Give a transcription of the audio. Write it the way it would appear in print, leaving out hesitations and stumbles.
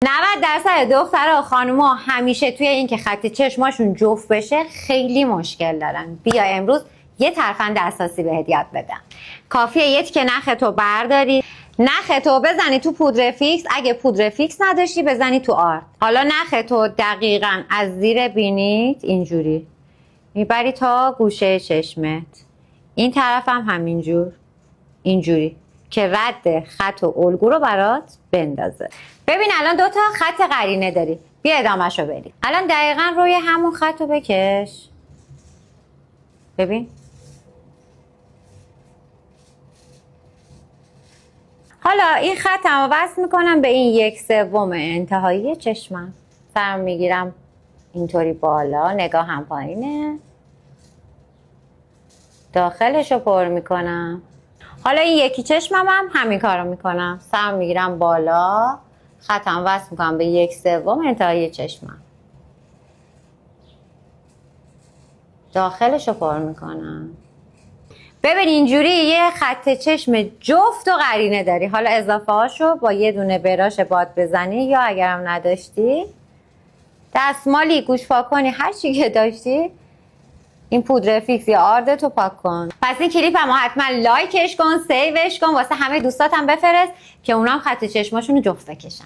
90% دخترها خانوما همیشه توی این که خط چشماشون جفت بشه خیلی مشکل دارن. بیا امروز یه ترفند اساسی بهت یاد بدم. کافیه یه تیکه نختو برداری، نختو بزنی تو پودر فیکس. اگه پودر فیکس نداشتی بزنی تو آرت. حالا نختو دقیقاً از زیر بینیت اینجوری میبری تا گوشه چشمت، این طرف هم همینجور، اینجوری که رد خط و الگو رو برات بندازه. ببین الان دوتا خط قرینه داری، بیا ادامه‌شو بریم. الان دقیقاً روی همون خط رو بکش. ببین حالا این خطم رو وصل میکنم به این 1/3 انتهایی چشمم. سرم میگیرم اینطوری بالا، نگاهم پایینه، داخلش رو پر میکنم. حالا این یکی چشمم هم همین کار رو میکنم. سرم میگیرم بالا، خطم وصل میکنم به 1/3 انتهایی چشمم، داخلش رو پر میکنم. ببین اینجوری یه خط چشم جفت و قرینه داری. حالا اضافه هاشو با یه دونه براش باد بزنی، یا اگرم نداشتی دستمالی، گوش پاک کنی، هر چی که داشتی، این پودر فیکس یا آردتو پاک کن. پس این کلیپ هم حتما لایکش کن، سیوش کن، واسه همه دوستاتم بفرست که اونام خط چشماشونو جفت بکشن.